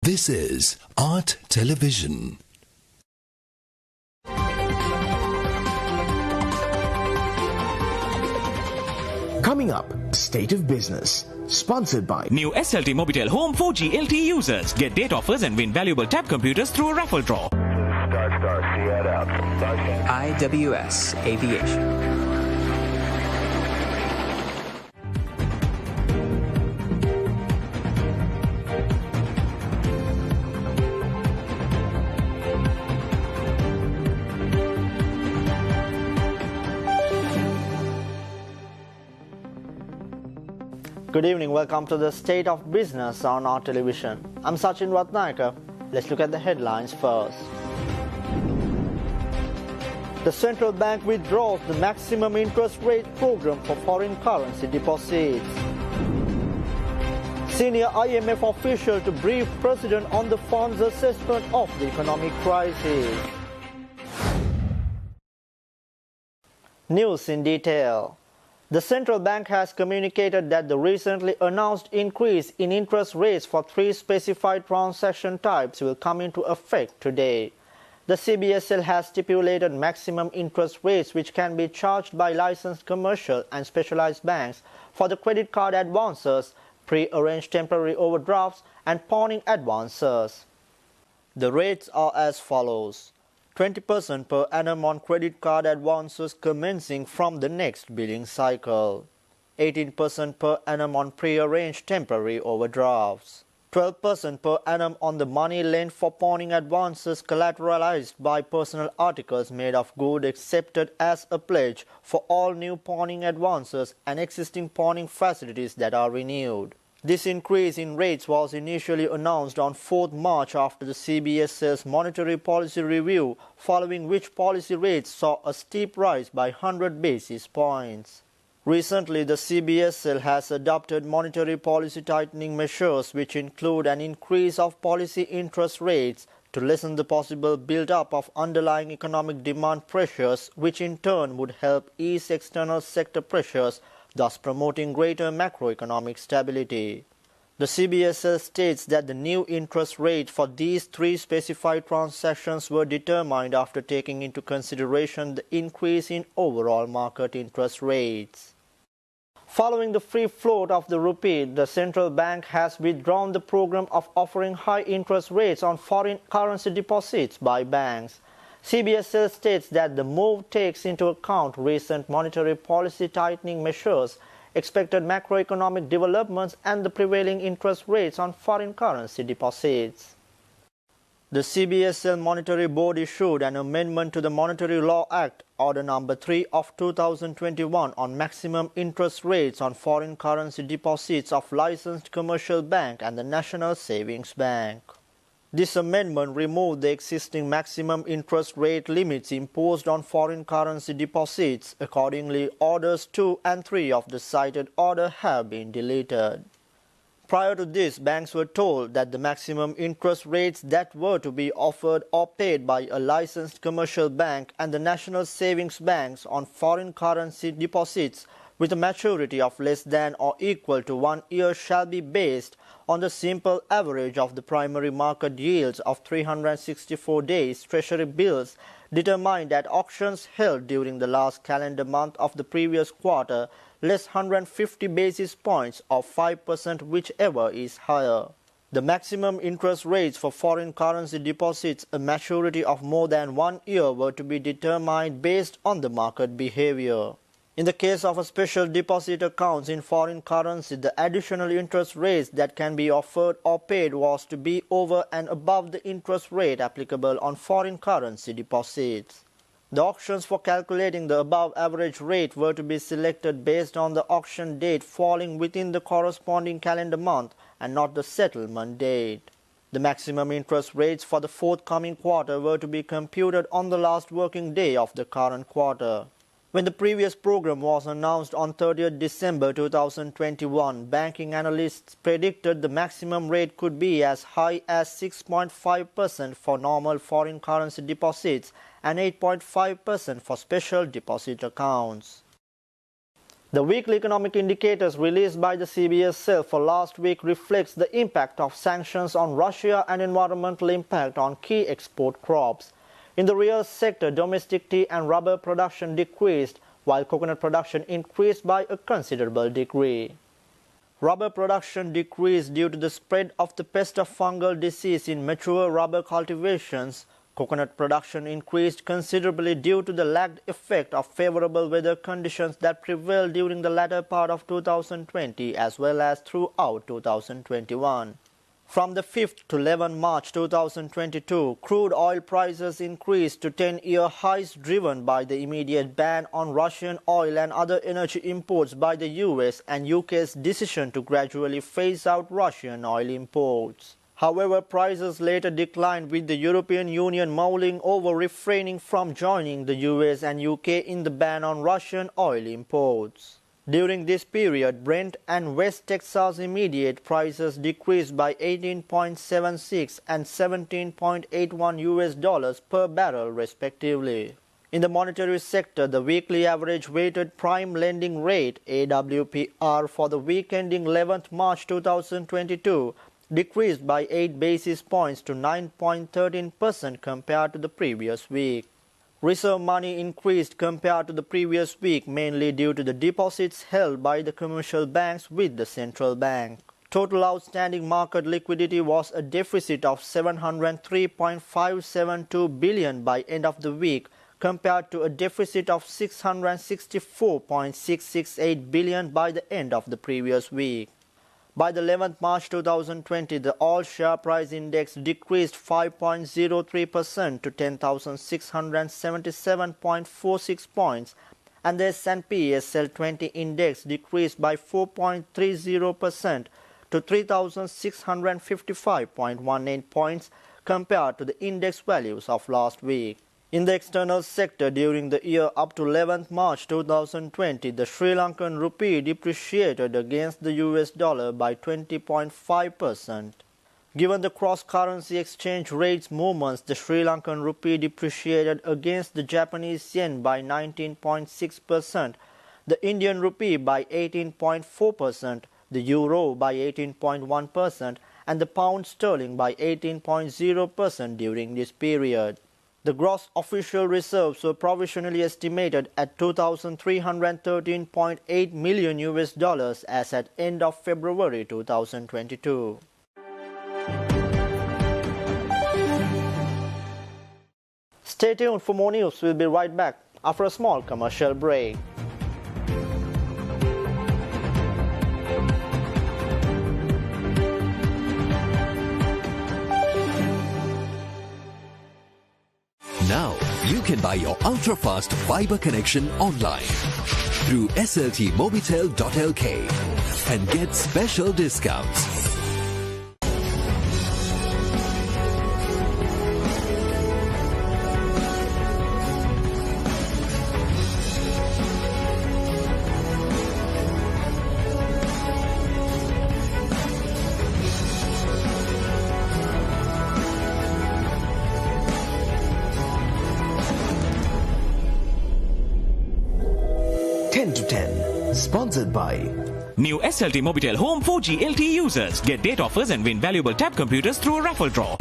This is Art Television. Coming up, State of Business, sponsored by New SLT Mobitel Home 4G LTE users get date offers and win valuable tab computers through a raffle draw. IWS Aviation. Good evening, welcome to the State of Business on our television. I'm Sachin Ratnayaka. Let's look at the headlines first. The central bank withdraws the maximum interest rate program for foreign currency deposits. Senior IMF official to brief President on the fund's assessment of the economic crisis. News in detail. The central bank has communicated that the recently announced increase in interest rates for 3 specified transaction types will come into effect today. The CBSL has stipulated maximum interest rates which can be charged by licensed commercial and specialized banks for the credit card advances, pre-arranged temporary overdrafts, and pawning advances. The rates are as follows: 20% per annum on credit card advances commencing from the next billing cycle, 18% per annum on pre-arranged temporary overdrafts, 12% per annum on the money lent for pawning advances collateralized by personal articles made of gold accepted as a pledge for all new pawning advances and existing pawning facilities that are renewed. This increase in rates was initially announced on 4th March after the CBSL's monetary policy review, following which policy rates saw a steep rise by 100 basis points. Recently, the CBSL has adopted monetary policy tightening measures which include an increase of policy interest rates to lessen the possible build-up of underlying economic demand pressures, which in turn would help ease external sector pressures, thus promoting greater macroeconomic stability. The CBSL states that the new interest rates for these 3 specified transactions were determined after taking into consideration the increase in overall market interest rates. Following the free float of the rupee, the central bank has withdrawn the program of offering high interest rates on foreign currency deposits by banks. CBSL states that the move takes into account recent monetary policy tightening measures, expected macroeconomic developments, and the prevailing interest rates on foreign currency deposits. The CBSL Monetary Board issued an amendment to the Monetary Law Act, Order No. 3 of 2021 on maximum interest rates on foreign currency deposits of licensed commercial bank and the National Savings Bank. This amendment removed the existing maximum interest rate limits imposed on foreign currency deposits. Accordingly, Orders 2 and 3 of the cited order have been deleted. Prior to this, banks were told that the maximum interest rates that were to be offered or paid by a licensed commercial bank and the National Savings Banks on foreign currency deposits with a maturity of less than or equal to 1 year shall be based on the simple average of the primary market yields of 364 days Treasury bills determined at auctions held during the last calendar month of the previous quarter, less 150 basis points or 5%, whichever is higher. The maximum interest rates for foreign currency deposits a maturity of more than 1 year were to be determined based on the market behavior. In the case of a special deposit accounts in foreign currency, the additional interest rates that can be offered or paid was to be over and above the interest rate applicable on foreign currency deposits. The auctions for calculating the above average rate were to be selected based on the auction date falling within the corresponding calendar month and not the settlement date. The maximum interest rates for the forthcoming quarter were to be computed on the last working day of the current quarter. When the previous program was announced on 30th December 2021, banking analysts predicted the maximum rate could be as high as 6.5% for normal foreign currency deposits and 8.5% for special deposit accounts. The weekly economic indicators released by the CBSL for last week reflects the impact of sanctions on Russia and environmental impact on key export crops. In the real sector, domestic tea and rubber production decreased, while coconut production increased by a considerable degree. Rubber production decreased due to the spread of the pest of fungal disease in mature rubber cultivations. Coconut production increased considerably due to the lagged effect of favorable weather conditions that prevailed during the latter part of 2020 as well as throughout 2021. From the 5th to 11th March 2022, crude oil prices increased to 10-year highs driven by the immediate ban on Russian oil and other energy imports by the US and UK's decision to gradually phase out Russian oil imports. However, prices later declined with the European Union mulling over refraining from joining the US and UK in the ban on Russian oil imports. During this period, Brent and West Texas Intermediate prices decreased by 18.76 and 17.81 US dollars per barrel respectively. In the monetary sector, the weekly average weighted prime lending rate AWPR for the week ending 11th March 2022 decreased by 8 basis points to 9.13% compared to the previous week. Reserve money increased compared to the previous week mainly due to the deposits held by the commercial banks with the central bank. Total outstanding market liquidity was a deficit of 703.572 billion by end of the week compared to a deficit of 664.668 billion by the end of the previous week. By the 11th March 2020, the all-share price index decreased 5.03% to 10,677.46 points, and the S&P SL 20 index decreased by 4.30% to 3,655.18 points compared to the index values of last week. In the external sector, during the year up to 11th March 2020, the Sri Lankan rupee depreciated against the US dollar by 20.5%. Given the cross-currency exchange rates movements, the Sri Lankan rupee depreciated against the Japanese yen by 19.6%, the Indian rupee by 18.4%, the euro by 18.1%, and the pound sterling by 18.0% during this period. The gross official reserves were provisionally estimated at 2,313.8 million US dollars as at end of February 2022. Stay tuned for more news. We'll be right back after a small commercial break. Now, you can buy your ultra-fast fiber connection online through sltmobitel.lk and get special discounts. Sponsored by New SLT Mobitel Home 4G LTE users get date offers and win valuable tab computers through a raffle draw.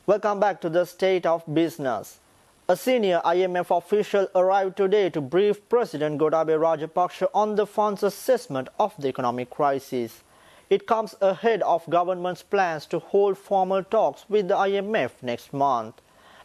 Welcome back to the State of Business. A senior IMF official arrived today to brief President Gotabaya Rajapaksa on the fund's assessment of the economic crisis. It comes ahead of government's plans to hold formal talks with the IMF next month.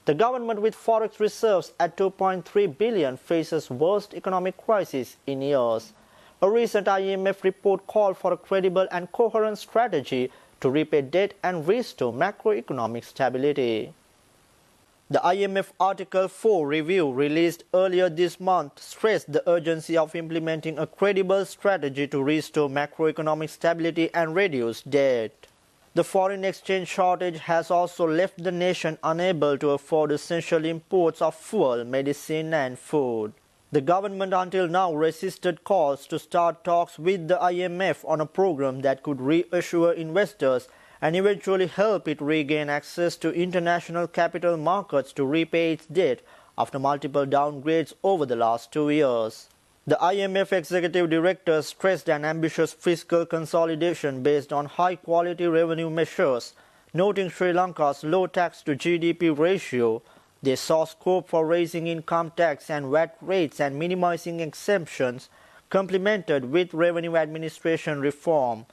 The government, with forex reserves at 2.3 billion, faces worst economic crisis in years. A recent IMF report called for a credible and coherent strategy to repay debt and restore macroeconomic stability. The IMF Article 4 review released earlier this month stressed the urgency of implementing a credible strategy to restore macroeconomic stability and reduce debt. The foreign exchange shortage has also left the nation unable to afford essential imports of fuel, medicine and food. The government until now resisted calls to start talks with the IMF on a program that could reassure investors and eventually help it regain access to international capital markets to repay its debt after multiple downgrades over the last 2 years. The IMF executive director stressed an ambitious fiscal consolidation based on high-quality revenue measures. Noting Sri Lanka's low tax to GDP ratio, they saw scope for raising income tax and VAT rates and minimizing exemptions, complemented with revenue administration reform.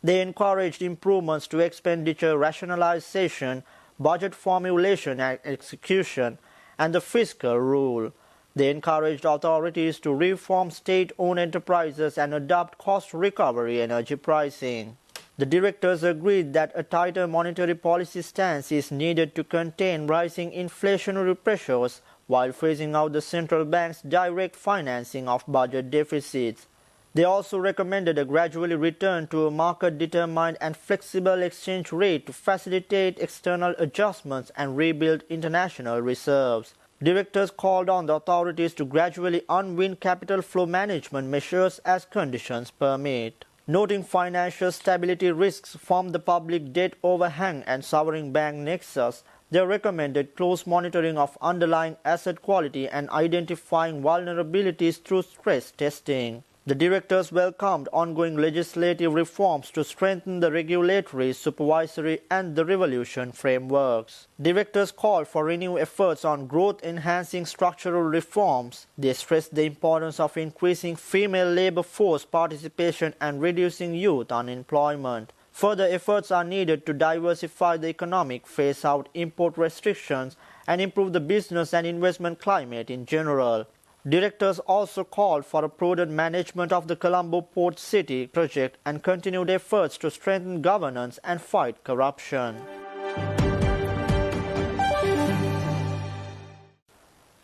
They encouraged improvements to expenditure rationalization, budget formulation and execution, and the fiscal rule. They encouraged authorities to reform state-owned enterprises and adopt cost-recovery energy pricing. The directors agreed that a tighter monetary policy stance is needed to contain rising inflationary pressures while phasing out the central bank's direct financing of budget deficits. They also recommended a gradually return to a market-determined and flexible exchange rate to facilitate external adjustments and rebuild international reserves. Directors called on the authorities to gradually unwind capital flow management measures as conditions permit. Noting financial stability risks from the public debt overhang and sovereign bank nexus, they recommended close monitoring of underlying asset quality and identifying vulnerabilities through stress testing. The directors welcomed ongoing legislative reforms to strengthen the regulatory, supervisory and the revolution frameworks. Directors called for renewed efforts on growth-enhancing structural reforms. They stressed the importance of increasing female labor force participation and reducing youth unemployment. Further efforts are needed to diversify the economic, phase out import restrictions, and improve the business and investment climate in general. Directors also called for a prudent management of the Colombo Port City project and continued efforts to strengthen governance and fight corruption.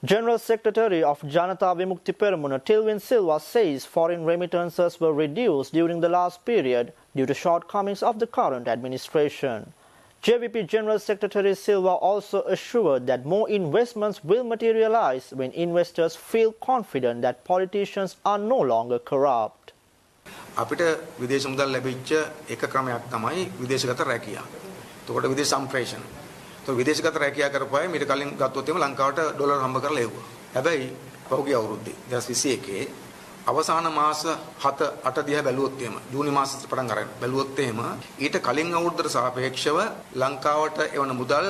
General Secretary of Janata Vimukti Peramuna Tilwin Silva says foreign remittances were reduced during the last period due to shortcomings of the current administration. JVP General Secretary Silva also assured that more investments will materialize when investors feel confident that politicians are no longer corrupt. අපිට විදේශ මුදල් ලැබිච්ච එක ක්‍රමයක් තමයි විදේශගත රැකියාව. එතකොට විදේශ සම්ප්‍රේෂණ. එතකොට විදේශගත රැකියාව කරපුවාම ඊට කලින් ගත්තොත් එimhe ලංකාවට ඩොලර් හම්බ කරලා එව්වා. හැබැයි පහුගිය අවුරුද්දේ 2021 අවසාන මාස 7-8 දිහා බැලුවොත් එහෙම ජූනි මාසෙත් පටන් අරගෙන බැලුවොත් එහෙම ඊට කලින් අවුරුද්දට සාපේක්ෂව ලංකාවට එවන මුදල්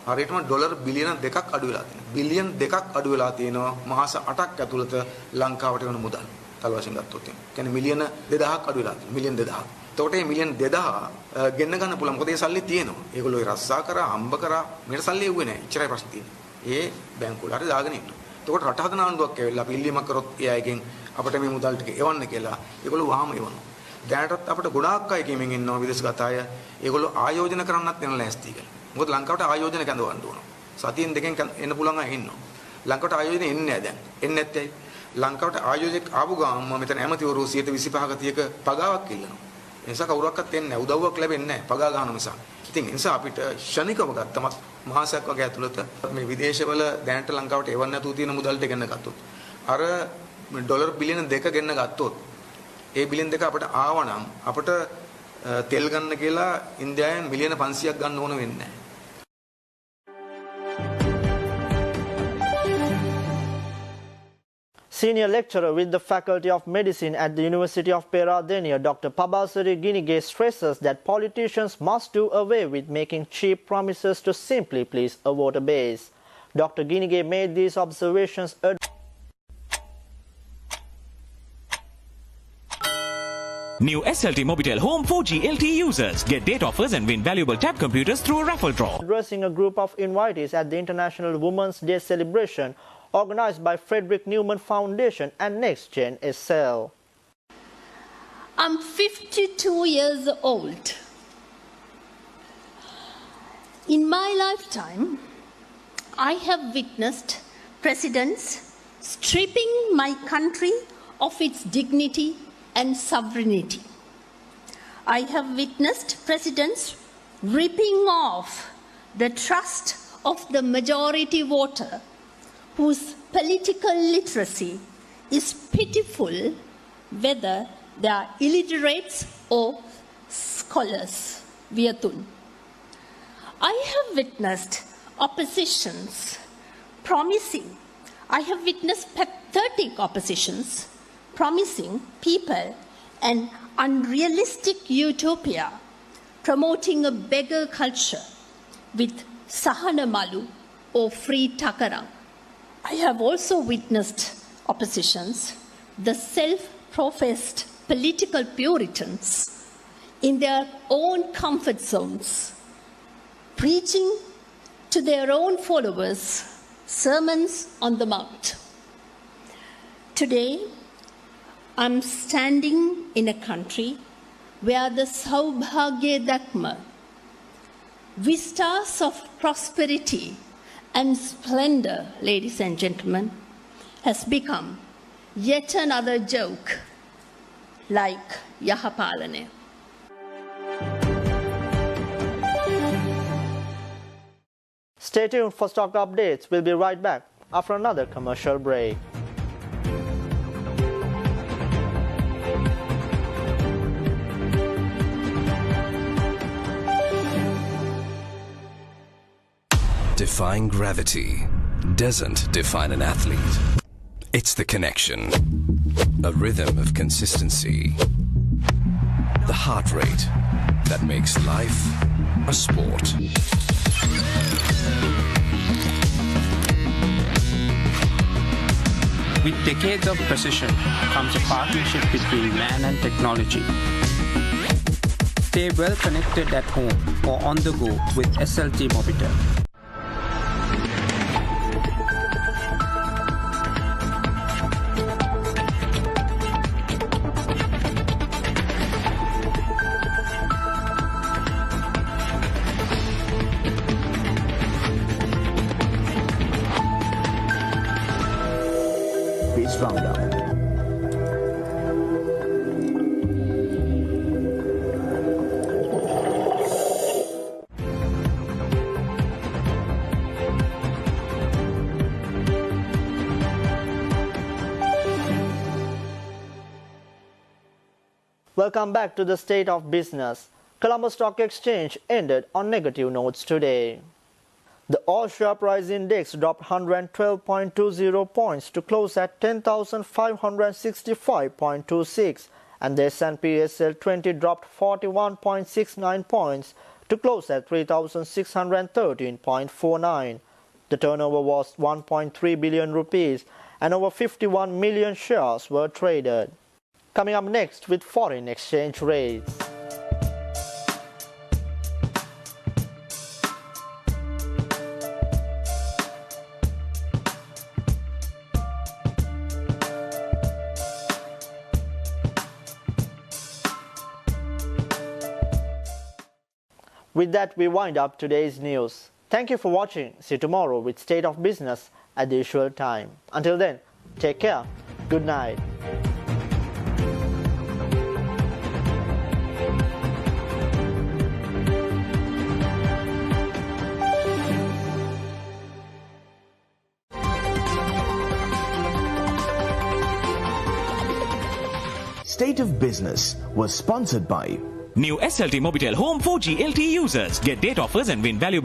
හරියටම ඩොලර් බිලියන 2ක් අඩු වෙලා තියෙනවා. බිලියන 2ක් අඩු වෙලා තියෙනවා මාස 8ක් ඇතුළත ලංකාවට එවන මුදල්. තල වශයෙන් ගත්තොත් එහෙම. කියන්නේ මිලියන 2000ක් අඩු වෙලා තියෙනවා. මිලියන 2000ක්. එතකොට මේ මිලියන 2000 ගෙන්න ගන්න පුළුවන්. මොකද ඒ සල්ලි තියෙනවා. ඒගොල්ලෝ රස්සා කරා, හම්බ කරා. මේකට සල්ලි එව්වේ නැහැ. එච්චරයි ප්‍රශ්නේ තියෙන්නේ. ඒ බැංකුවල හරි දාගෙන ඉන්නවා. එතකොට රට හදන ආණ්ඩුවක් ඇවිල්ලා අපි ඉල්ලීමක් කරොත් ඒ අයගෙන් අපිට මේ මුදල් ටික එවන්න කියලා ඒගොල්ලෝ වහම එවනවා. දැනටත් අපිට ගොඩාක් අය කියමින් ඉන්නවා විදේශගත අය. ඒගොල්ලෝ ආයෝජන කරන්නත් වෙන ලෑස්ති කියලා. මොකද ලංකාවට ආයෝජන කැඳවන්න ඕන. සතියෙන් දෙකෙන් එන්න පුළුවන් අය ඉන්නවා. ලංකාවට ආයෝජන එන්නේ නැහැ දැන්. එන්නේ නැත්තේ ලංකාවට ආයෝජක ආපු ගාම මෙතන ඇමතිවරු 125ක 30ක පගාවක් ඉල්ලනවා. ඒ නිසා කවුරක්වත් එන්නේ නැහැ. උදව්වක් ලැබෙන්නේ නැහැ පගා ගන්න නිසා. ඉතින් ඒ නිසා අපිට ෂණිකව ගත්තම මාසයක් වගේ ඇතුළත මේ විදේශවල දැනට ලංකාවට එවන්න නැතුව තියෙන මුදල් ටික ගන්න ගත්තොත් අර ඩොලර් බිලියන 2 ගෙන්න ගත්තොත් ඒ බිලියන 2 අපිට ආවනම් අපිට තෙල් ගන්න කියලා ඉන්දියාවෙන් මිලියන 500ක් ගන්න ඕන වෙන්නේ නැහැ. Senior lecturer with the Faculty of Medicine at the University of Peradeniya, Dr. Pabasari Ginige stresses that politicians must do away with making cheap promises to simply please a voter base. Dr. Ginige made these observations New SLT Mobitel Home 4G LTE users get date offers and win valuable tab computers through a raffle draw. Addressing a group of invitees at the International Women's Day celebration organized by Frederick Newman Foundation and NextGen SL. I'm 52 years old. In my lifetime, I have witnessed presidents stripping my country of its dignity and sovereignty. I have witnessed presidents ripping off the trust of the majority voter whose political literacy is pitiful, whether they are illiterates or scholars. Viatun. I have witnessed oppositions promising, I have witnessed pathetic oppositions promising people an unrealistic utopia, promoting a beggar culture with Sahana Malu or free Takarang. I have also witnessed oppositions, the self-professed political Puritans, in their own comfort zones, preaching to their own followers sermons on the Mount. Today, I'm standing in a country where the Saubhagya Dakma, vistas of prosperity and splendor, ladies and gentlemen, has become yet another joke like Yahapalane. Stay tuned for stock updates. We'll be right back after another commercial break. Defying gravity doesn't define an athlete. It's the connection, a rhythm of consistency, the heart rate that makes life a sport. With decades of precision comes a partnership between man and technology. Stay well connected at home or on the go with SLT Mobitel. Biz Roundup. Welcome back to the State of Business. Colombo Stock Exchange ended on negative notes today. The all-share price index dropped 112.20 points to close at 10,565.26, and the S&P SL 20 dropped 41.69 points to close at 3,613.49. The turnover was 1.3 billion rupees, and over 51 million shares were traded. Coming up next with foreign exchange rates. With that, we wind up today's news. Thank you for watching. See you tomorrow with State of Business at the usual time. Until then, take care. Good night. State of Business was sponsored by New SLT Mobitel Home 4G LTE users get date offers and win valuable